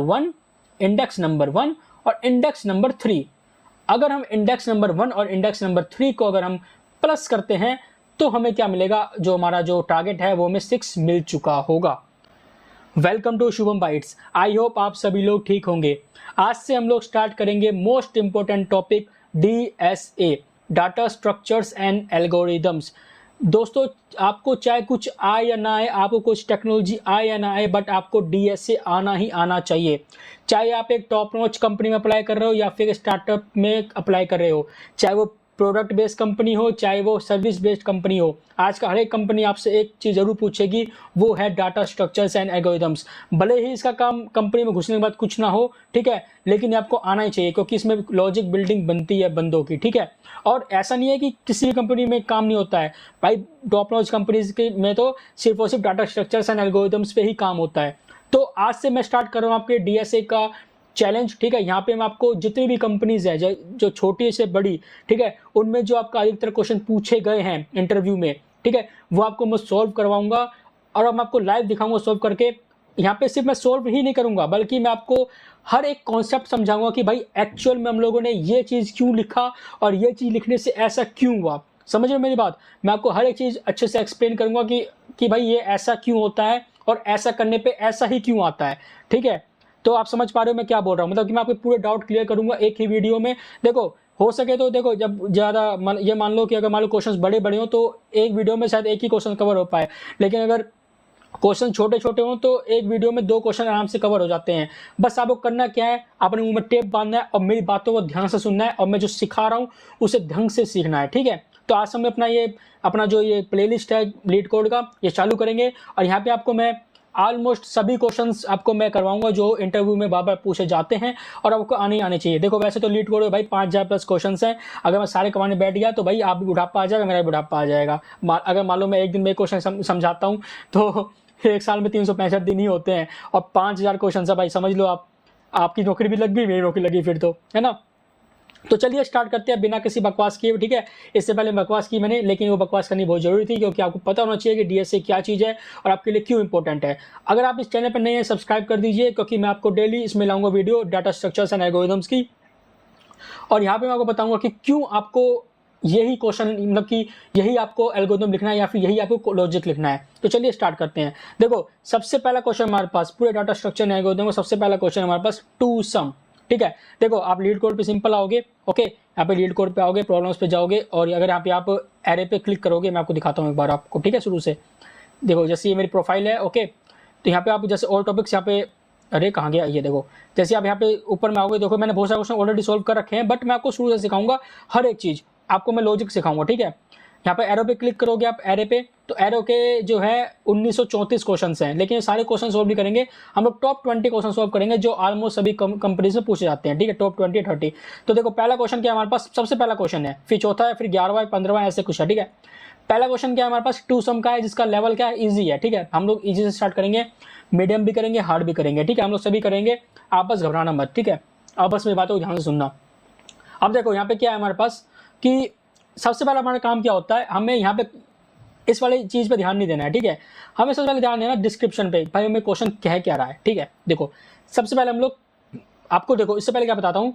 1, index number 1 और index number 3। अगर हम इंडेक्स नंबर 1 और इंडेक्स नंबर 3 को अगर हम प्लस करते हैं तो हमें क्या मिलेगा, जो हमारा जो टारगेट है वो हमें 6 मिल चुका होगा। Welcome to Shubham bytes. I hope आप सभी लोग ठीक होंगे। आज से हम लोग स्टार्ट करेंगे most important topic DSA, data structures and algorithms. दोस्तों, आपको चाहे कुछ आए या ना आए, आपको कुछ टेक्नोलॉजी आए या ना आए, बट आपको DSA आना ही आना चाहिए। चाहे आप एक टॉप नॉच कंपनी में अप्लाई कर रहे हो या फिर स्टार्टअप में अप्लाई कर रहे हो, चाहे वो प्रोडक्ट बेस्ड कंपनी हो चाहे वो सर्विस बेस्ड कंपनी हो, आज का हर एक कंपनी आपसे एक चीज़ जरूर पूछेगी, वो है डाटा स्ट्रक्चर्स एंड एल्गोरिदम्स। भले ही इसका काम कंपनी में घुसने के बाद कुछ ना हो, ठीक है, लेकिन आपको आना ही चाहिए क्योंकि इसमें लॉजिक बिल्डिंग बनती है बंदों की, ठीक है। और ऐसा नहीं है कि किसी भी कंपनी में काम नहीं होता है भाई, टॉप नॉच कंपनीज के में तो सिर्फ और सिर्फ डाटा स्ट्रक्चर्स एंड एल्गोरिदम्स पे ही काम होता है। तो आज से मैं स्टार्ट कर रहा हूँ आपके DSA का चैलेंज, ठीक है। यहाँ पे मैं आपको जितनी भी कंपनीज है जो छोटी से बड़ी, ठीक है, उनमें जो आपका अधिकतर क्वेश्चन पूछे गए हैं इंटरव्यू में, ठीक है, वो आपको मैं सॉल्व करवाऊंगा और मैं आपको लाइव दिखाऊंगा सॉल्व करके। यहाँ पे सिर्फ मैं सॉल्व ही नहीं करूंगा बल्कि मैं आपको हर एक कॉन्सेप्ट समझाऊंगा कि भाई एक्चुअल में हम लोगों ने ये चीज़ क्यों लिखा और ये चीज़ लिखने से ऐसा क्यों हुआ। समझ रहे मेरी बात? मैं आपको हर एक चीज़ अच्छे से एक्सप्लेन करूंगा कि भाई ये ऐसा क्यों होता है और ऐसा करने पर ऐसा ही क्यों आता है, ठीक है। तो आप समझ पा रहे हो मैं क्या बोल रहा हूँ, मतलब कि मैं आपके पूरे डाउट क्लियर करूंगा एक ही वीडियो में। देखो, हो सके तो देखो, जब ज़्यादा ये मान लो कि अगर मान लो क्वेश्चंस बड़े बड़े हो तो एक वीडियो में शायद एक ही क्वेश्चन कवर हो पाए, लेकिन अगर क्वेश्चन छोटे छोटे हों तो एक वीडियो में 2 क्वेश्चन आराम से कवर हो जाते हैं। बस आपको करना क्या है, अपने मुंह में टेप बांधना है और मेरी बातों को ध्यान से सुनना है और मैं जो सिखा रहा हूँ उसे ढंग से सीखना है, ठीक है। तो आज हम अपना जो ये प्लेलिस्ट है लीड कोड का, ये चालू करेंगे और यहाँ पे आपको मैं ऑलमोस्ट सभी क्वेश्चंस आपको मैं करवाऊंगा जो इंटरव्यू में बार बार पूछे जाते हैं और आपको आने ही आने चाहिए। देखो, वैसे तो लीड कोड में भाई 5000 प्लस क्वेश्चंस हैं, अगर मैं सारे करवाने बैठ गया तो भाई आप भी बुढ़ापा आ जाएगा, मेरा भी बुढ़ापा आ जाएगा। अगर मान लो मैं एक दिन में क्वेश्चन समझाता हूँ तो एक साल में 365 दिन ही होते हैं और 5000 क्वेश्चन है भाई, समझ लो आपकी नौकरी भी लग गई, मेरी नौकरी लगी फिर तो, है ना। तो चलिए स्टार्ट करते हैं बिना किसी बकवास किए, ठीक है। इससे पहले बकवास की मैंने, लेकिन वो बकवास करनी बहुत जरूरी थी क्योंकि आपको पता होना चाहिए कि DSA क्या चीज़ है और आपके लिए क्यों इंपॉर्टेंट है। अगर आप इस चैनल पर नए हैं, सब्सक्राइब कर दीजिए क्योंकि मैं आपको डेली इसमें लाऊंगा video data structures and algorithms की। और यहाँ पे मैं आपको बताऊंगा कि क्यों आपको यही क्वेश्चन, मतलब कि यही आपको एल्गोरिदम लिखना है या फिर यही आपको लॉजिक लिखना है। तो चलिए स्टार्ट करते हैं। देखो, सबसे पहला क्वेश्चन हमारे पास पूरे डाटा स्ट्रक्चर एंड एल्गोरिदम में सबसे पहला क्वेश्चन हमारे पास टू सम, ठीक है। देखो, आप लीड कोड पे सिंपल आओगे, ओके, यहाँ पे लीड कोड पे आओगे, प्रॉब्लम्स पे जाओगे और अगर यहाँ पे आप एरे पे क्लिक करोगे, मैं आपको दिखाता हूँ एक बार आपको, ठीक है, शुरू से। देखो, जैसे ये मेरी प्रोफाइल है, ओके, तो यहाँ पे आप जैसे ऑल टॉपिक्स यहाँ पे, अरे कहाँ गया ये, देखो जैसे आप यहाँ पे ऊपर में आओगे, देखो मैंने बहुत सारे क्वेश्चन ऑलरेडी सोल्व कर रखे हैं, बट मैं आपको शुरू से सिखाऊंगा हर एक चीज़, आपको मैं लॉजिक सिखाऊंगा, ठीक है। यहाँ पे एरो पे क्लिक करोगे आप, एरे पे, तो एरो के जो है 1934 क्वेश्चन हैं, लेकिन सारे क्वेश्चन सोल्व नहीं करेंगे हम लोग, टॉप 20 क्वेश्चन सोल्व करेंगे जो ऑलमोस्ट सभी कंपनीज में पूछे जाते हैं, ठीक है, टॉप 20-30। तो देखो, पहला क्वेश्चन क्या हमारे पास, सबसे पहला क्वेश्चन है, फिर चौथा है, फिर 11वां, 15वां, ऐसे कुछ है, ठीक है। पहला क्वेश्चन क्या है हमारे पास, टू सम का है, जिसका लेवल क्या है, ईजी है, ठीक है। हम लोग ईजी से स्टार्ट करेंगे, मीडियम भी करेंगे, हार्ड भी करेंगे, ठीक है, हम लोग सभी करेंगे, आप बस घबराना मत, ठीक है, आप बस मेरी बातों को ध्यान से सुनना। अब देखो यहाँ पे क्या है हमारे पास कि सबसे पहला हमारा काम क्या होता है, हमें यहाँ पे इस वाली चीज़ पे ध्यान नहीं देना है, ठीक है। हमें सबसे पहले ध्यान देना डिस्क्रिप्शन पे, भाई हमें क्वेश्चन कह क्या रहा है, ठीक है। देखो, सबसे पहले हम लोग आपको, देखो इससे पहले क्या बताता हूँ,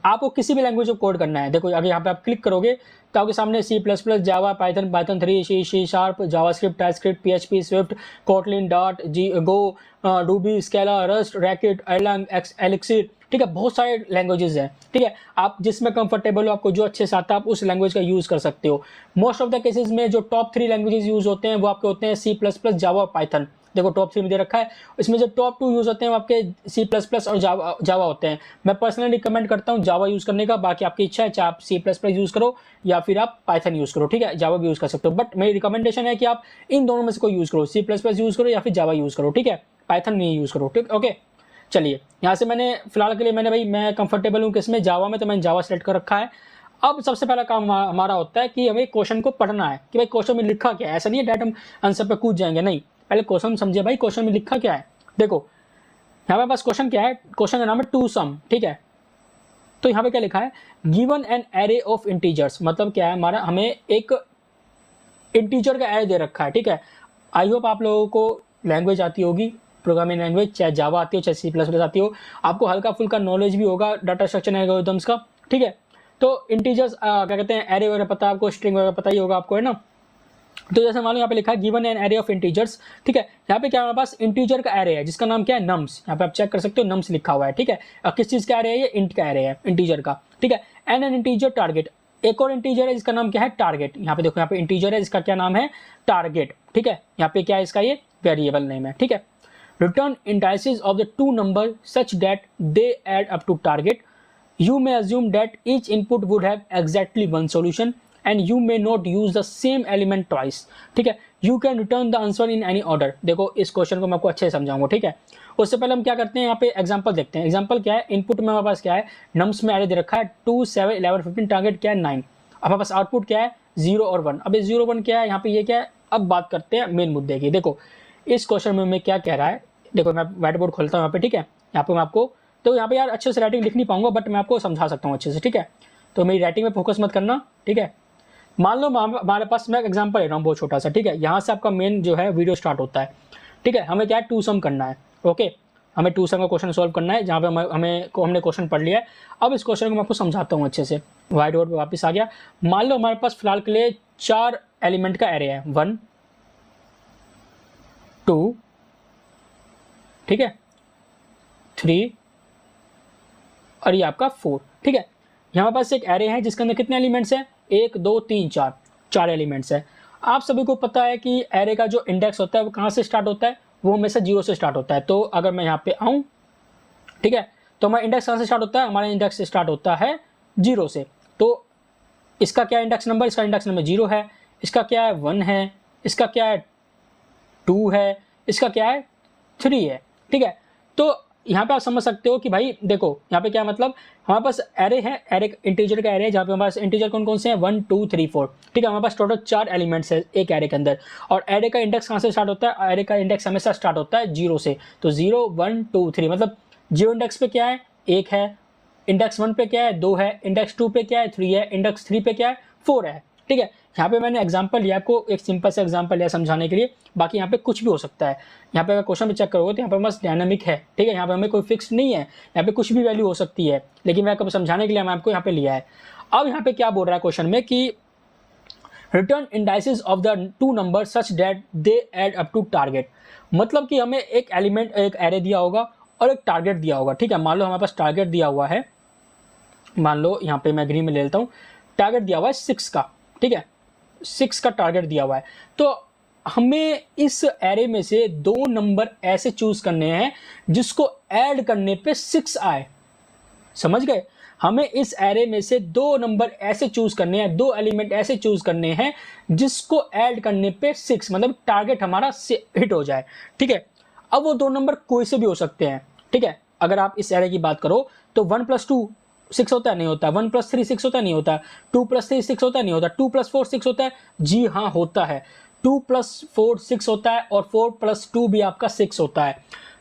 आपको किसी भी लैंग्वेज को कोड करना है। देखो, अगर यहाँ पे आप क्लिक करोगे तो आपके सामने C++, Java, Python, Python 3, C#, JavaScript, TypeScript, PHP, Swift, Kotlin, dot, Go, Ruby, Scala, Rust, Racket, Erlang, Elixir, ठीक है, बहुत सारे लैंग्वेजेस हैं, ठीक है। आप जिसमें कंफर्टेबल हो, आपको जो अच्छे से आता है, आप उस लैंग्वेज का यूज़ कर सकते हो। मोस्ट ऑफ द केसेस में जो टॉप 3 लैंग्वेजेस यूज़ होते हैं वो आपके होते हैं C++, जावा और पाइथन। देखो, टॉप 3 में दे रखा है, इसमें जो टॉप 2 यूज़ होते हैं वो आपके C++ और जावा होते हैं। मैं पर्सनली रिकमेंड करता हूँ जावा यूज़ करने का, बाकी आपकी इच्छा है, चाहे आप C++ यूज़ करो या फिर आप पाइथन यूज़ करो, ठीक है, जावा भी यूज़ कर सकते हो, बट मेरी रिकमेंडेशन है कि आप इन दोनों में से कोई यूज़ करो, C++ यूज़ करो या फिर जावा यूज़ करो, ठीक है, पाइथन नहीं यूज़ करो, ठीक, ओके। चलिए, यहाँ से मैंने फिलहाल के लिए मैं कंफर्टेबल हूँ किसमें, जावा में, तो मैंने जावा सेलेक्ट कर रखा है। अब सबसे पहला काम हमारा होता है कि हमें क्वेश्चन को पढ़ना है कि भाई क्वेश्चन में लिखा क्या है। ऐसा नहीं है डायरेक्ट हम आंसर पे कूद जाएंगे, नहीं, पहले क्वेश्चन समझिए भाई, क्वेश्चन में लिखा क्या है। देखो, यहाँ पे पास क्वेश्चन क्या है, क्वेश्चन का नाम है टू सम, ठीक है। तो यहाँ पे क्या लिखा है, given an array of integers, मतलब क्या है हमारा, हमें एक इंटीजर का एरे दे रखा है, ठीक है। आई होप आप लोगों को लैंग्वेज आती होगी, प्रोग्रामिंग लैंग्वेज, चाहे जावा आती हो चाहे सी प्लस प्लस आती हो, आपको हल्का फुल्का नॉलेज भी होगा डाटा स्ट्रक्चर एल्गोरिथम्स का, ठीक है। तो इंटीजर्स क्या कहते हैं, एरे वगैरह पता है आपको, स्ट्रिंग वगैरह पता ही होगा आपको, है ना। तो जैसे मान लो यहाँ पे लिखा है given an array of integers, ठीक है। यहाँ पे क्या हमारे पास इंटीजर का एरे है जिसका नाम क्या है, नम्स। यहाँ पे आप चेक कर सकते हो नम्स लिखा हुआ है, ठीक है। और किस चीज का एरे है, ये इंट का एरे है, इंटीजर का, ठीक है। एन एन इंटीजर टारगेट, एक और इंटीजर है जिसका नाम क्या है, टारगेट। यहाँ पे देखो, यहाँ पे इंटीजर है जिसका क्या नाम है, टारगेट, ठीक है। यहाँ पे क्या है, इसका ये वेरिएबल नेम है, ठीक है। Return indices of the two number such that they add up to target, you may assume that each input would have exactly one solution and you may not use the same element twice, ठीक है। you can return the answer in any order। देखो इस question को मैं आपको अच्छे से समझाऊंगा, ठीक है। उससे पहले हम क्या करते हैं, यहाँ पे एग्जांपल देखते हैं। एग्जांपल क्या है, इनपुट में हमारे पास क्या है, नम्स में एरे दे रखा है 2 7 11 15, टारगेट क्या है 9। अब हमारे पास आउटपुट क्या है 0 और 1। अब 0 1 क्या है, यहाँ पे ये क्या है। अब बात करते हैं मेन मुद्दे की। देखो इस क्वेश्चन में मैं क्या कह रहा है, देखो मैं व्हाइट बोर्ड खोलता हूँ यहाँ पे, ठीक है। यहाँ पे मैं आपको, तो यहाँ पे यार अच्छे से राइटिंग लिख नहीं पाऊंगा बट मैं आपको समझा सकता हूँ अच्छे से, ठीक है। तो मेरी राइटिंग में फोकस मत करना, ठीक है। मान लो हमारे पास, मैं एग्जांपल ले रहा हूँ बहुत छोटा सा, ठीक है। यहाँ से आपका मेन जो है वीडियो स्टार्ट होता है, ठीक है। हमें क्या है, टू सम करना है, ओके। हमें टू सम का क्वेश्चन सॉल्व करना है, जहाँ पे हमने क्वेश्चन पढ़ लिया है। अब इस क्वेश्चन को मैं आपको समझाता हूँ अच्छे से। व्हाइट बोर्ड पर वापस आ गया। मान लो हमारे पास फिलहाल के लिए 4 एलिमेंट का एरे है, 1 2, ठीक है, 3 और ये आपका 4, ठीक है। यहाँ पास एक एरे है जिसके अंदर कितने एलिमेंट्स हैं, 1 2 3 4, 4 एलिमेंट्स है। आप सभी को पता है कि एरे का जो इंडेक्स होता है वो कहाँ से स्टार्ट होता है, वो हमेशा 0 से स्टार्ट होता है। तो अगर मैं यहाँ पे आऊँ, ठीक है, तो हमारा इंडेक्स कहाँ से स्टार्ट होता है, हमारा इंडेक्स स्टार्ट होता है 0 से। तो इसका क्या इंडेक्स नंबर, इसका इंडेक्स नंबर 0 है, इसका क्या है 1 है, इसका क्या है 2 है, इसका क्या है 3 है, ठीक है। तो यहाँ पे आप समझ सकते हो कि भाई देखो यहाँ पे क्या मतलब, हमारे पास एरे है, एरे इंटीजर का एरे है, जहाँ पे हमारे पास इंटीजर कौन कौन से हैं 1 2 3 4, ठीक है। हमारे पास टोटल 4 एलिमेंट्स है एक एरे के अंदर। और एरे का इंडेक्स कहाँ से स्टार्ट होता है, एरे का इंडेक्स हमेशा स्टार्ट होता है 0 से। तो 0 1 2 3 मतलब 0 इंडेक्स पे क्या है 1 है, इंडेक्स 1 पे क्या है 2 है, इंडेक्स 2 पे क्या है 3 है, इंडेक्स 3 पे क्या है 4 है, ठीक है। यहाँ पे मैंने एग्जांपल लिया, आपको एक सिंपल सा एग्जांपल लिया समझाने के लिए। बाकी यहाँ पे कुछ भी हो सकता है। यहाँ पे अगर क्वेश्चन में चेक करोगे तो यहाँ पे बस डायनामिक है, ठीक है। यहाँ पे हमें कोई फिक्स नहीं है, यहाँ पे कुछ भी वैल्यू हो सकती है, लेकिन मैं आपको समझाने के लिए मैं आपको यहाँ पे लिया है। अब यहाँ पे क्या बोल रहा है क्वेश्चन में कि return indices of the two number such that they add up to target. मतलब कि हमें एक एलिमेंट, एक एरे दिया होगा और एक टारगेट दिया होगा, ठीक है। मान लो हमारे पास टारगेट दिया हुआ है, मान लो यहाँ पे मैं ग्रीन में ले लेता हूँ, टारगेट दिया हुआ है 6 का, ठीक है, 6 का टारगेट दिया हुआ है। तो हमें इस एरे में से 2 नंबर ऐसे चूज करने हैं जिसको ऐड करने पे 6 आए, समझ गए। हमें इस एरे में से 2 नंबर ऐसे चूज करने हैं, 2 एलिमेंट ऐसे चूज करने हैं जिसको ऐड करने पे 6 मतलब टारगेट हमारा हिट हो जाए, ठीक है। अब वो 2 नंबर कोई से भी हो सकते हैं, ठीक है। अगर आप इस एरे की बात करो तो 1 + 2 6 होता है, नहीं होता। 1 + 3 6 होता है, नहीं होता। 2 + 3 6 होता है, नहीं होता। 2 + 4 6 होता है, जी हाँ होता है। 2 + 4 6 होता है और 4 + 2 भी आपका 6 होता है।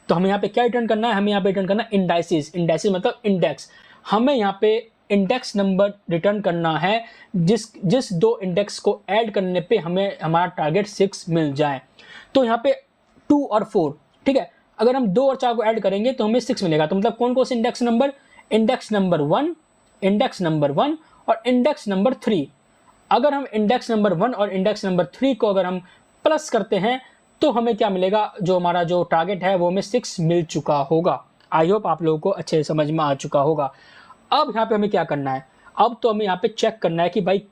तो हमें यहाँ पे क्या रिटर्न करना है, हमें यहाँ पे रिटर्न करना है इंडाइसिस। इंडाइसिस मतलब इंडेक्स। हमें यहाँ पे इंडेक्स नंबर रिटर्न करना है जिस 2 इंडेक्स को ऐड करने पे हमें हमारा टारगेट 6 मिल जाए। तो यहाँ पे 2 और 4, ठीक है, अगर हम 2 और 4 को ऐड करेंगे तो हमें 6 मिलेगा। तो मतलब कौन कौन से index number, index number 1, index number 1 और इंडेक्स नंबर 3। अगर हम इंडेक्स नंबर 1 और इंडेक्स नंबर 3 को अगर हम प्लस करते हैं तो हमें क्या मिलेगा, जो हमारा जो टारगेट है वो हमें 6 मिल चुका होगा। आई होप आप लोगों को अच्छे से समझ में आ चुका होगा। अब यहाँ पे हमें क्या करना है, अब तो हमें यहाँ पे चेक करना है कि भाई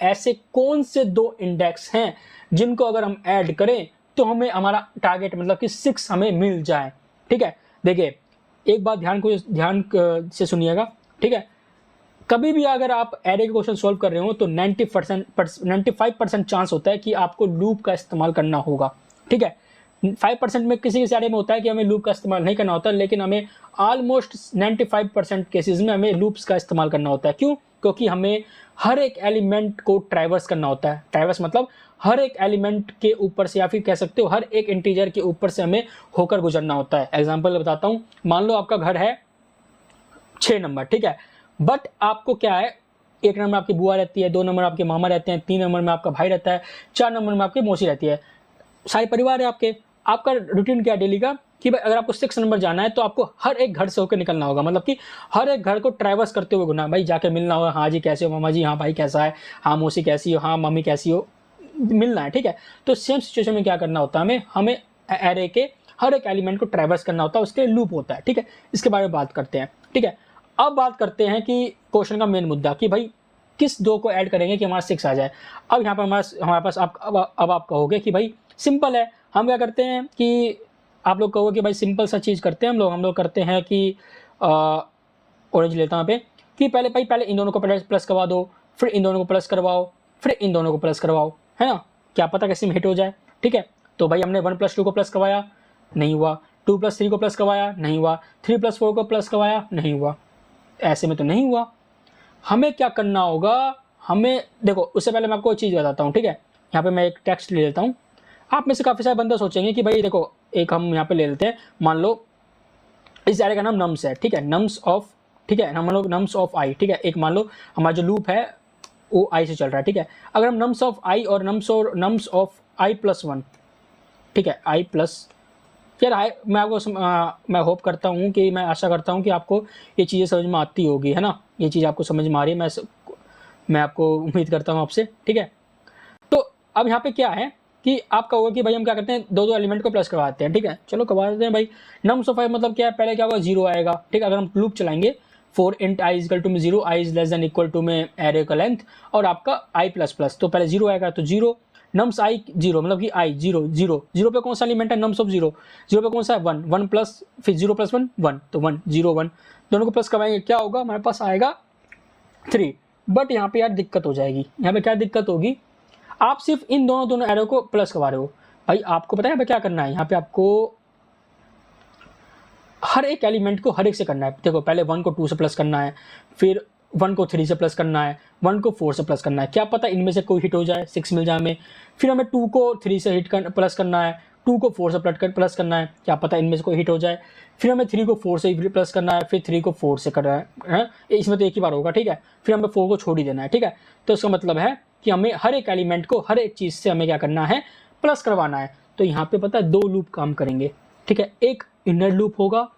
ऐसे कौन से 2 इंडेक्स हैं जिनको अगर हम ऐड करें तो हमें हमारा टारगेट मतलब कि 6 हमें मिल जाए, ठीक है। देखिए एक बात ध्यान से सुनिएगा, ठीक है। कभी भी अगर आप एरे के क्वेश्चन सॉल्व कर रहे हो तो 95% चांस होता है कि आपको लूप का इस्तेमाल करना होगा, ठीक है। 5% में किसी एरे में होता है कि हमें लूप का इस्तेमाल नहीं करना होता, लेकिन हमें ऑलमोस्ट 95% केसेस में हमें लूप्स का इस्तेमाल करना होता है। क्यों? क्योंकि हमें हर एक एलिमेंट को ट्रैवर्स करना होता है। ट्रैवर्स मतलब हर एक एलिमेंट के ऊपर से, या फिर कह सकते हो हर एक इंटीजर के ऊपर से हमें होकर गुजरना होता है। एग्जाम्पल बताता हूँ, मान लो आपका घर है 6 नंबर, ठीक है, बट आपको क्या है, 1 नंबर आपकी बुआ रहती है, 2 नंबर आपके मामा रहते हैं, 3 नंबर में आपका भाई रहता है, 4 नंबर में आपकी मौसी रहती है, सारे परिवार है आपके। आपका रूटीन क्या है डेली का, कि भाई अगर आपको 6 नंबर जाना है तो आपको हर एक घर से होकर निकलना होगा, मतलब कि हर एक घर को ट्रैवर्स करते हुए घूमना, भाई जाके मिलना होगा, हाँ जी कैसे हो मामा जी, हाँ भाई कैसा है, हाँ मौसी कैसी हो, हाँ मम्मी कैसी हो, मिलना है, ठीक है। तो सेम सिचुएशन में क्या करना होता है, हमें एरे के हर एक एलिमेंट को ट्रैवर्स करना होता है, उसके लूप होता है, ठीक है। इसके बारे में बात करते हैं, ठीक है। अब बात करते हैं कि क्वेश्चन का मेन मुद्दा कि भाई किस 2 को ऐड करेंगे कि हमारा 6 आ जाए। अब यहाँ पर हमारे पास अब आप कहोगे कि भाई सिंपल है, हम क्या करते हैं कि आप लोग कहोगे कि भाई सिंपल सा चीज़ करते हैं हम लोग करते हैं कि ऑरेंज लेता हूँ यहाँ पे कि पहले इन दोनों को प्लस करवा दो, फिर इन दोनों को प्लस करवाओ, फिर इन दोनों को प्लस करवाओ, है ना, क्या पता कैसे में हिट हो जाए, ठीक है। तो भाई हमने 1 + 2 को प्लस करवाया, नहीं हुआ, 2 + 3 को प्लस करवाया, नहीं हुआ, 3 + 4 को प्लस करवाया, नहीं हुआ, ऐसे में तो नहीं हुआ। हमें क्या करना होगा, हमें देखो उससे पहले मैं आपको एक चीज़ बताता हूँ, ठीक है। यहाँ पे मैं एक टेक्स्ट ले लेता हूँ। आप में से काफ़ी सारे बंदे सोचेंगे कि भाई देखो एक हम यहाँ पे ले लेते हैं, मान लो इस एरे का नाम नम्स है, ठीक है, नम्स ऑफ, ठीक है, मान लो नम्स ऑफ आई, ठीक है। एक मान लो हमारा जो लूप है वो आई से चल रहा है, ठीक है। अगर हम नम्स ऑफ आई और नम्स ऑफ आई प्लस 1, ठीक है, आई प्लस, यार मैं होप करता हूँ कि मैं आशा करता हूँ कि आपको ये चीज़ें समझ में आती होगी, है ना, ये चीज़ आपको समझ में आ रही है, मैं आपको उम्मीद करता हूँ आपसे, ठीक है। तो अब यहाँ पे क्या है कि आप कहोगे कि भाई हम क्या करते हैं, 2 एलिमेंट को प्लस करवाते हैं, ठीक है, चलो करवा देते हैं भाई। नम्स ऑफ आई मतलब क्या है, पहले क्या होगा 0 आएगा, ठीक है। अगर हम लूप चलाएंगे for int I equal to में 0, I is less than equal to में एरे का लेंथ और आपका आई प्लस प्लस, तो पहले 0 आएगा तो 0, नम्स आई 0 मतलब कि आई 0 0 0 पे कौन सा एलिमेंट है, नम्स ऑफ 0 0 पे कौन सा है 1 1 प्लस फिर 0 + 1 1, तो 1 0 1 दोनों को प्लस करवाएंगे, क्या होगा हमारे पास आएगा 3। बट यहाँ पे यार दिक्कत हो जाएगी, यहाँ पे क्या दिक्कत होगी, आप सिर्फ इन दोनों एरो को प्लस करवा रहे हो। भाई आपको पता है यहाँ पे क्या करना है, यहाँ पे आपको हर एक एलिमेंट को हर एक से करना है। देखो पहले 1 को 2 से प्लस करना है, फिर 1 को 3 से प्लस करना है, 1 को 4 से प्लस करना है, क्या पता इनमें से कोई हिट हो जाए, 6 मिल जाए हमें। फिर हमें 2 को 3 से प्लस करना है, 2 को 4 से प्लस करना है, क्या पता इनमें से कोई हिट हो जाए। फिर हमें 3 को 4 से प्लस करना है, फिर 3 को 4 से करना है, इसमें तो एक ही बार होगा, ठीक है। फिर हमें 4 को छोड़ ही देना है, ठीक है। तो इसका मतलब है कि हमें हर एक एलिमेंट को हर एक चीज़ से हमें क्या करना है, प्लस करवाना है। तो यहाँ पे पता है 2 लूप काम करेंगे, ठीक है, एक इनर लूप होगा,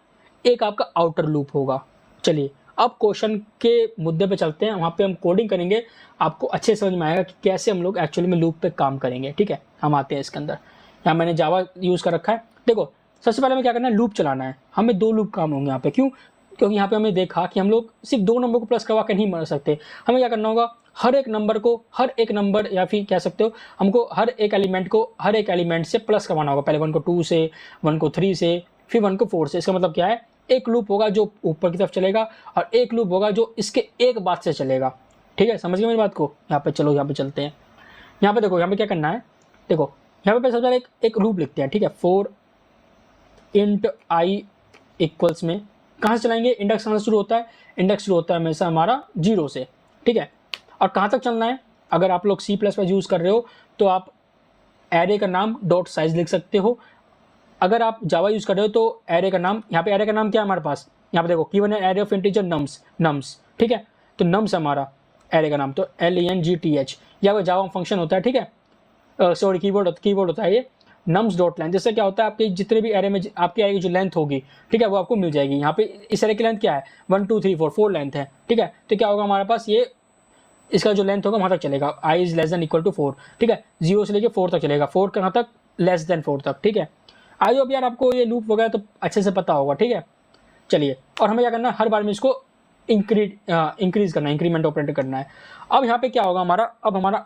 एक आपका आउटर लूप होगा। चलिए अब क्वेश्चन के मुद्दे पे चलते हैं, वहाँ पे हम कोडिंग करेंगे, आपको अच्छे समझ में आएगा कि कैसे हम लोग एक्चुअली में लूप पे काम करेंगे, ठीक है। हम आते हैं इसके अंदर, यहाँ मैंने जावा यूज़ कर रखा है। देखो सबसे पहले हमें क्या करना है, लूप चलाना है, हमें 2 लूप काम होंगे यहाँ पे, क्यों, क्योंकि यहाँ पे हमने देखा कि हम लोग सिर्फ 2 नंबर को प्लस करवा के नहीं मर सकते, हमें क्या करना होगा, हर एक नंबर या फिर कह सकते हो हमको हर एक एलिमेंट से प्लस करवाना होगा। पहले 1 को 2 से, 1 को 3 से, फिर 1 को 4 से। इसका मतलब क्या है, एक लूप होगा जो ऊपर की तरफ चलेगा और एक लूप होगा जो इसके एक बाद से चलेगा, ठीक है, समझ गए मेरी बात को। यहाँ पे चलो यहाँ पे चलते हैं, यहाँ पे देखो यहाँ पे क्या करना है, देखो यहाँ पे सबसे पहले एक लूप लिखते हैं, ठीक है। फॉर इंट आई इक्वल्स में कहाँ से चलाएंगे, इंडेक्स कहाँ से शुरू होता है, इंडेक्स शुरू होता है हमेशा हमारा 0 से, ठीक है। और कहाँ तक चलना है, अगर आप लोग C++ यूज़ कर रहे हो तो आप एरे का नाम डॉट साइज लिख सकते हो, अगर आप जावा यूज़ कर रहे हो तो एरे का नाम, यहाँ पे एरे का नाम क्या है हमारे पास, यहाँ पे देखो कीवर्ड है एरे ऑफ इंटीजर नम्स, ठीक है। तो नम्स हमारा एरे का नाम, तो LENGTH, या जावा फंक्शन होता है, ठीक है, सॉरी कीवर्ड होता है ये नम्स डॉट लेंथ। जिससे क्या होता है, आपके जितने भी एरे में आपके एरे की जो लेंथ होगी, ठीक है, वो आपको मिल जाएगी। यहाँ पे इस एरे की लेंथ क्या है, 1 2 3 4 लेंथ है, ठीक है। तो क्या होगा हमारे पास, ये इसका जो लेंथ होगा वहाँ तक चलेगा, I is less than equal to 4, ठीक है, 0 से लेके 4 तक चलेगा, 4 कहाँ तक, लेस देन 4 तक, ठीक है। आई होप यार आपको ये लूप वगैरह तो अच्छे से पता होगा, ठीक है। चलिए, और हमें क्या करना है, हर बार में इसको इंक्रीज करना है, इंक्रीमेंट ऑपरेटर करना है। अब यहाँ पे क्या होगा हमारा, अब हमारा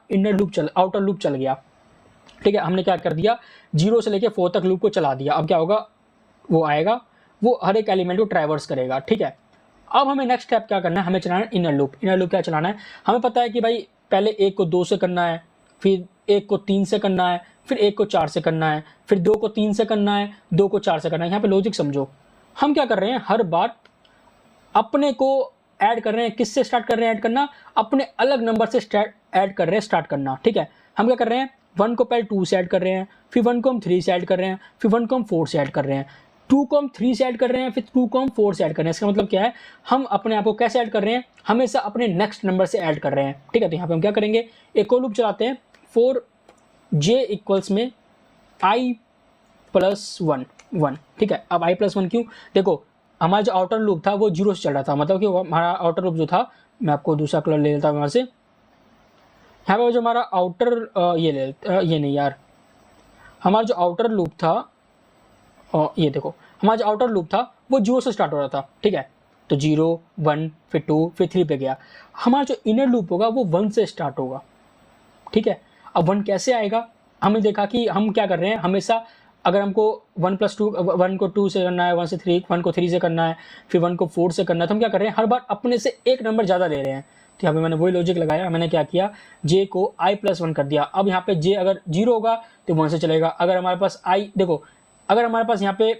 आउटर लूप चल गया, ठीक है। हमने क्या कर दिया, 0 से लेके 4 तक लूप को चला दिया। अब क्या होगा, वो आएगा, वो हर एक एलिमेंट को ट्रैवर्स करेगा, ठीक है। अब हमें नेक्स्ट स्टेप क्या करना है, हमें चलाना है इनर लूप। इनर लूप क्या चलाना है, हमें पता है कि भाई पहले 1 को 2 से करना है, फिर 1 को 3 से करना है, फिर 1 को 4 से करना है, फिर 2 को 3 से करना है, 2 को 4 से करना है। यहाँ पे लॉजिक समझो, हम क्या कर रहे हैं, हर बार अपने को ऐड कर रहे हैं, किससे स्टार्ट कर रहे हैं ऐड करना, अपने अलग नंबर से ऐड कर रहे हैं स्टार्ट करना, ठीक है। हम क्या कर रहे हैं, 1 को पहले 2 से ऐड कर रहे हैं, फिर 1 को हम 3 से ऐड कर रहे हैं, फिर 1 को हम 4 से ऐड कर रहे हैं, 2 को हम 3 से ऐड कर रहे हैं, फिर 2 को हम 4 से ऐड कर रहे हैं। इसका मतलब क्या है, हम अपने आप को कैसे ऐड कर रहे हैं, हमेशा अपने नेक्स्ट नंबर से ऐड कर रहे हैं, ठीक है। तो यहाँ पे हम क्या करेंगे, एक और लूप चलाते हैं, फॉर j इक्वल्स में i + 1, 1, ठीक है। अब i प्लस 1 क्यों, देखो हमारा जो आउटर लूप था वो 0 से चल रहा था, मतलब कि हमारा आउटर लूप जो था, मैं आपको दूसरा कलर ले लेता हूँ वहाँ से, यहाँ पे जो हमारा आउटर ये नहीं यार, हमारा जो आउटर लूप था, ये देखो हमारा जो आउटर लूप था वो 0 से स्टार्ट हो रहा था, ठीक है। तो 0, 1, फिर 2, फिर 3 पे गया। हमारा जो इनर लूप होगा वो 1 से स्टार्ट होगा, ठीक है। अब 1 कैसे आएगा, हमने देखा कि हम क्या कर रहे हैं हमेशा, अगर हमको 1 + 2, 1 को 2 से करना है, 1 से 3, 1 को 3 से करना है, फिर 1 को 4 से करना है, तो हम क्या कर रहे हैं हर बार अपने से एक नंबर ज़्यादा ले रहे हैं। तो यहाँ पे मैंने वही लॉजिक लगाया, मैंने क्या किया, j को i + 1 कर दिया। अब यहाँ पे j अगर 0 होगा तो 1 से चलेगा, अगर हमारे पास i, देखो अगर हमारे पास यहाँ पे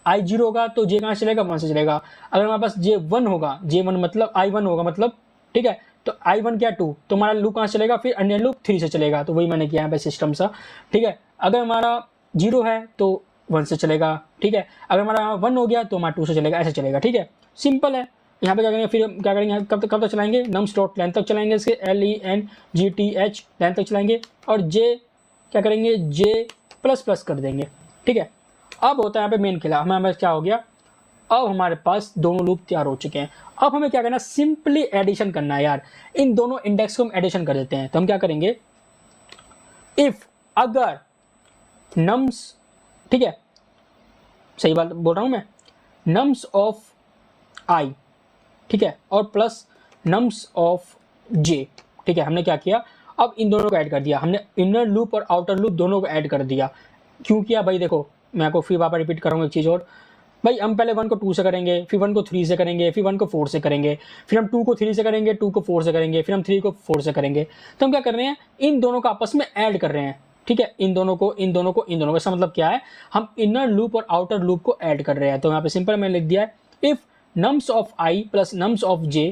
i 0 होगा तो j कहाँ से चलेगा, 1 से चलेगा। अगर हमारे पास j 1 होगा, j 1 मतलब i 1 होगा मतलब, ठीक है, तो i 1 क्या 2, तो हमारा लूप कहाँ से चलेगा, फिर अन्य लूप 3 से चलेगा। तो वही मैंने किया यहाँ पे सिस्टम सा, ठीक है। अगर हमारा 0 है तो 1 से चलेगा, ठीक है। अगर हमारा 1 हो गया तो हमारा 2 से चलेगा, ऐसे चलेगा, ठीक है। सिंपल है। यहाँ पे क्या करेंगे, फिर क्या करेंगे, कब तक चलाएंगे, nums डॉट लेंथ तक चलाएंगे, इसके LENGTH लेंथ तक चलाएंगे, और j क्या करेंगे, j++ कर देंगे, ठीक है। अब होता है यहाँ पे मेन खेला, हमें क्या हो गया, अब हमारे पास दोनों लूप तैयार हो चुके हैं। अब हमें क्या करना है, सिंपली एडिशन करना है यार, इन दोनों इंडेक्स को हम एडिशन कर देते हैं। तो हम क्या करेंगे, इफ अगर nums, ठीक है, सही बात बोल रहा हूं मैं, nums ऑफ i, ठीक है, और प्लस nums ऑफ j, ठीक है। हमने क्या किया, अब इन दोनों को ऐड कर दिया, हमने इनर लूप और आउटर लूप दोनों को ऐड कर दिया। क्यों किया भाई, देखो मैं आपको फिर वापस रिपीट करूँगा एक चीज़ और, भाई हम पहले 1 को 2 से करेंगे, फिर 1 को 3 से करेंगे, फिर 1 को 4 से करेंगे, फिर हम 2 को 3 से करेंगे, 2 को 4 से करेंगे, फिर हम 3 को 4 से करेंगे। तो हम क्या कर रहे हैं, इन दोनों को आपस में ऐड कर रहे हैं, ठीक है, इन दोनों को, इन दोनों को, इन दोनों को। इसका मतलब क्या है, हम इनर लूप और आउटर लूप को ऐड कर रहे हैं। तो यहाँ पे सिंपल मैंने लिख दिया है, if nums of i plus nums of j,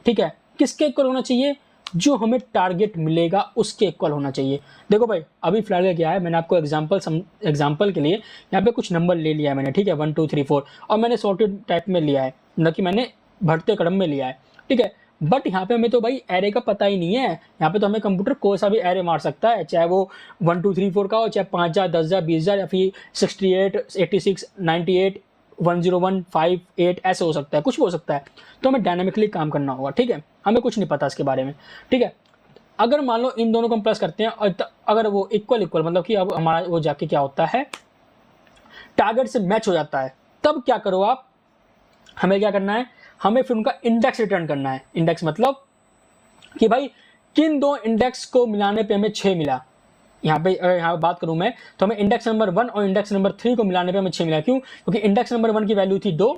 ठीक है, किसके इक्वल होना चाहिए, जो हमें टारगेट मिलेगा उसके इक्वल होना चाहिए। देखो भाई अभी फिलहाल क्या है, मैंने आपको एग्जांपल के लिए यहाँ पे कुछ नंबर ले लिया है मैंने, ठीक है, 1 2 3 4, और मैंने सॉर्टेड टाइप में लिया है, न कि मैंने बढ़ते क्रम में लिया है, ठीक है। बट यहाँ पे हमें तो भाई एरे का पता ही नहीं है, यहाँ पे तो हमें कंप्यूटर कोई सा भी एरे मार सकता है, चाहे वो 1 2 3 4 का हो, चाहे 5000, 10,000, 20,000, या फिर 68, 86, 98, 101, 5, 8 ऐसे हो सकता है, कुछ भी हो सकता है। तो हमें डायनामिकली काम करना होगा, ठीक है, हमें कुछ नहीं पता इसके बारे में, ठीक है। अगर मान लो इन दोनों को हम प्लस करते हैं और अगर वो इक्वल मतलब कि अब हमारा वो जाके क्या होता है, टारगेट से मैच हो जाता है, तब क्या करो आप, हमें क्या करना है, हमें फिर उनका इंडेक्स रिटर्न करना है। इंडेक्स मतलब कि भाई किन दो इंडेक्स को मिलाने पे हमें 6 मिला। यहाँ पे अगर यहाँ बात करूं मैं, तो हमें इंडेक्स नंबर 1 और इंडेक्स नंबर 3 को मिलाने पे हमें 6 मिला। क्यों, क्योंकि इंडेक्स नंबर 1 की वैल्यू थी 2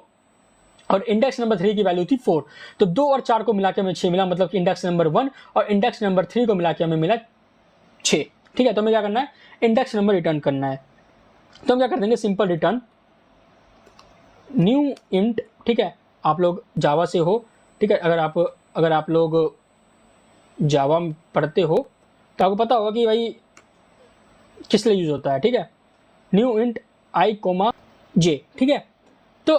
और इंडेक्स नंबर 3 की वैल्यू थी 4, तो 2 और 4 को मिला के हमें 6 मिला, मतलब कि इंडेक्स नंबर 1 और इंडेक्स नंबर 3 को मिला के हमें मिला 6, ठीक है। तो हमें क्या करना है, इंडेक्स नंबर रिटर्न करना है। तो हम क्या कर देंगे, सिंपल रिटर्न न्यू इंट, ठीक है। आप लोग जावा से हो, ठीक है, अगर आप लोग जावा पढ़ते हो तो आपको पता होगा कि भाई किस लिए यूज होता है, ठीक है, न्यू इंट i, j, ठीक है। तो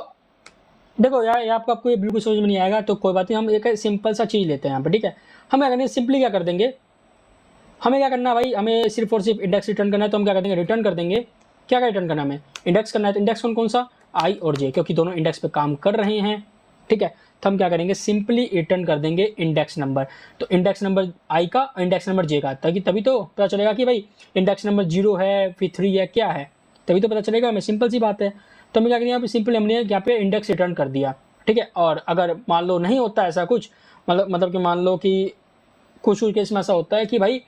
देखो यार आपको ये बिल्कुल समझ में नहीं आएगा, तो कोई बात नहीं, हम एक सिंपल सा चीज़ लेते हैं यहाँ पे, ठीक है। हम क्या करेंगे, सिंपली क्या कर देंगे, हमें क्या करना है भाई, हमें सिर्फ और सिर्फ इंडेक्स रिटर्न करना है। तो हम क्या कर देंगे, रिटर्न कर देंगे, क्या रिटर्न करना है हमें, इंडेक्स करना है। तो इंडेक्स कौन सा, i और j, क्योंकि दोनों इंडेक्स पे काम कर रहे हैं, ठीक है। तो हम क्या करेंगे, सिंपली रिटर्न कर देंगे इंडेक्स नंबर। तो इंडेक्स नंबर i का, इंडेक्स नंबर j का, ताकि तभी तो पता चलेगा कि भाई इंडेक्स नंबर 0 है फिर 3 है क्या है, तभी तो पता चलेगा हमें, सिंपल सी बात है। तो हमें क्या करेंगे, यहाँ पे सिंपली हमने यहाँ पे इंडेक्स रिटर्न कर दिया, ठीक है। और अगर मान लो नहीं होता ऐसा कुछ, मतलब कि मान लो कि कुछ केस में ऐसा होता है कि भाई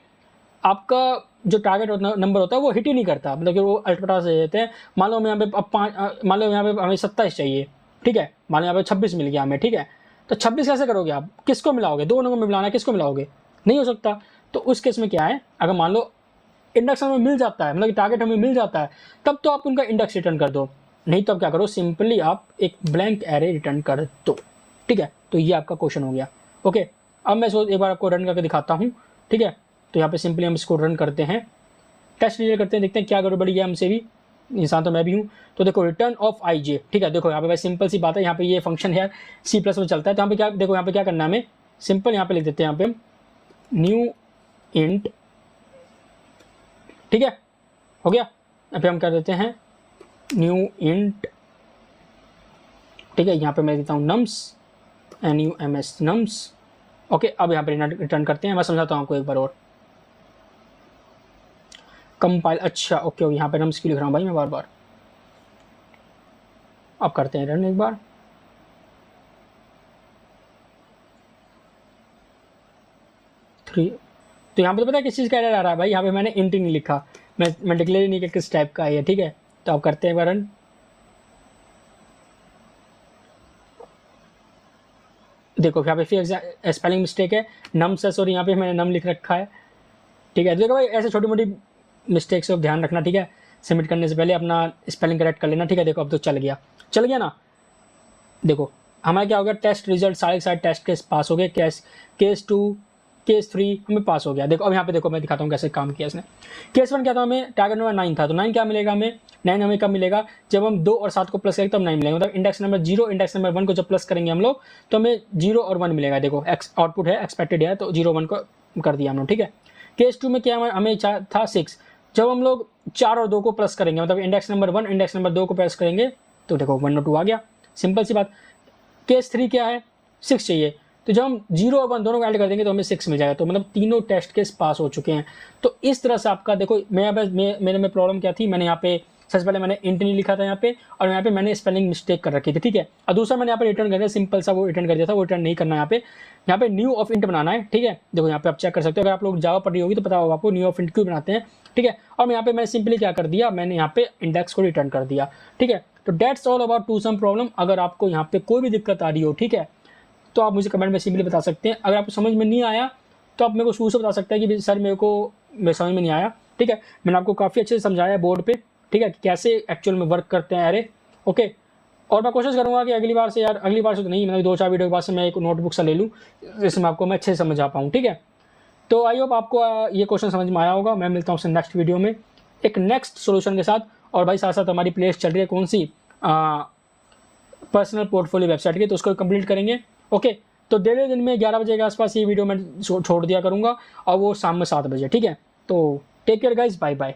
आपका जो टारगेट नंबर होता है वो हिट ही नहीं करता, मतलब कि वो अल्ट्रा से देते हैं। मान लो हमें यहाँ पे अब 5, मान लो यहाँ पे हमें 27 चाहिए, ठीक है, मान लो यहाँ पे 26 मिल गया हमें, ठीक है। तो 26 कैसे करोगे आप, किसको मिलाओगे, दो नंबर में मिलाना है, किसको मिलाओगे, नहीं हो सकता। तो उस केस में क्या है, अगर मान लो इंडेक्स हमें मिल जाता है, मतलब कि टारगेट हमें मिल जाता है, तब तो आप उनका इंडेक्स रिटर्न कर दो, नहीं तो आप क्या करो, सिंपली आप एक ब्लैंक एरे रिटर्न कर दो, ठीक है। तो ये आपका क्वेश्चन हो गया, ओके। अब मैं एक बार आपको रन करके दिखाता हूँ, ठीक है। तो यहाँ पे सिंपली हम इसको रन करते हैं, टेस्ट रिजल्ट करते हैं, देखते हैं क्या गड़बड़ी है, हमसे भी इंसान तो मैं भी हूँ। तो देखो रिटर्न ऑफ i j, ठीक है। देखो यहाँ पे भाई सिंपल सी बात है, यहाँ पे ये फंक्शन है C++ में चलता है। तो यहाँ पे क्या, देखो यहाँ पे क्या करना है हमें, सिंपल यहाँ पे लिख देते हैं, यहाँ पे न्यू इंट, ठीक है, हो गया। यहाँ पे हम कर देते हैं न्यू इंट, ठीक है, यहाँ पे मैं देता हूँ नम्स, NUMS नम्स। ओके, अब यहाँ पे रिटर्न करते हैं। मैं समझाता हूँ आपको एक बार और। कंपाइल, अच्छा ओके, यहाँ पे नम्स क्यों लिख रहा हूँ भाई मैं बार बार। अब करते हैं रन एक बार। थ्री, तो यहाँ पे तो पता है किस चीज़ का एरर आ रहा है भाई, यहाँ पे मैंने इंट नहीं लिखा, मैं डिक्लेयर ही नहीं किया किस टाइप का है ये, ठीक है। तो अब करते हैं एक बार रन। देखो यहाँ पे फिर स्पेलिंग मिस्टेक है, नम्स है, सॉरी यहाँ पे मैंने नम लिख रखा है, ठीक है। देखो भाई ऐसे छोटी मोटी मिस्टेक से ध्यान रखना, ठीक है। सबमिट करने से पहले अपना स्पेलिंग करेक्ट कर लेना, ठीक है। देखो अब तो चल गया ना। देखो हमारा क्या हो गया, टेस्ट रिजल्ट सारे टेस्ट केस पास हो गए, केस 2 केस 3 हमें पास हो गया। देखो अब यहाँ पे देखो मैं दिखाता हूँ कैसे काम किया इसने। केस 1 क्या था, हमें टारगेट नंबर 9 था, तो 9 क्या मिलेगा हमें, 9 हमें कब मिलेगा, जब हम 2 और 7 को प्लस करेंगे तब 9 मिलेगा। मतलब इंडेक्स नंबर 0 इंडेक्स नंबर 1 को जब प्लस करेंगे हम लोग तो हमें 0 और 1 मिलेगा। देखो आउटपुट है एक्सपेक्टेड है, तो 0 1 को कर दिया हम लोग, ठीक है। केस 2 में क्या हमें था 6, जब हम लोग 4 और 2 को प्लस करेंगे, मतलब इंडेक्स नंबर 1 इंडेक्स नंबर 2 को प्लस करेंगे तो देखो 1 और 2 आ गया, सिंपल सी बात। केस 3 क्या है, 6 चाहिए, तो जब हम 0 और 1 दोनों को ऐड कर देंगे तो हमें 6 मिल जाएगा। तो मतलब तीनों टेस्ट केस पास हो चुके हैं। तो इस तरह से आपका देखो, मेरे में प्रॉब्लम क्या थी, मैंने यहाँ पे सबसे पहले मैंने इंट नहीं लिखा था यहाँ पे, और यहाँ पे मैंने स्पेलिंग मिस्टेक कर रखी थी, ठीक है। और दूसरा मैंने यहाँ पे रिटर्न कर दिया, सिंपल सा वो रिटर्न कर दिया था, वो रिटर्न नहीं करना यहाँ पे न्यू ऑफ इंट बनाना है, ठीक है। देखो यहाँ पे आप चेक कर सकते हो, अगर आप लोग जावा पढ़ रही होगी तो पता होगा आपको न्यू ऑफ इंट क्यों बनाते हैं, ठीक है। और यहाँ पे मैंने सिंपली क्या कर दिया, मैंने यहाँ पे इंडेक्स को रिटर्न कर दिया, ठीक है। तो that's all about two sum problem. अगर आपको यहाँ पे कोई भी दिक्कत आ रही हो, ठीक है, तो आप मुझे कमेंट में सिंपली बता सकते हैं। अगर आपको समझ में नहीं आया तो आप मेरे को शुरू से बता सकते हैं कि सर मेरे समझ में नहीं आया, ठीक है। मैंने आपको काफ़ी अच्छे से समझाया है बोर्ड पे, ठीक है, कि कैसे एक्चुअल में वर्क करते हैं एरे, ओके। और मैं कोशिश करूँगा कि अगली बार से तो नहीं, मतलब 2-4 वीडियो के बाद से मैं एक नोटबुक सा ले लूँ जिसमें आपको मैं अच्छे से समझा पाऊँ, ठीक है। तो आई होप आपको ये क्वेश्चन समझ में आया होगा। मैं मिलता हूँ नेक्स्ट वीडियो में एक नेक्स्ट सोल्यूशन के साथ। और भाई साथ साथ हमारी प्लेलिस्ट चल रही है कौन सी, पर्सनल पोर्टफोलियो वेबसाइट की, तो उसको कंप्लीट करेंगे, ओके। तो डेली दिन में 11 बजे के आसपास ये वीडियो मैं छोड़ दिया करूँगा, और वो शाम में 7 बजे, ठीक है। तो take care guys, bye bye.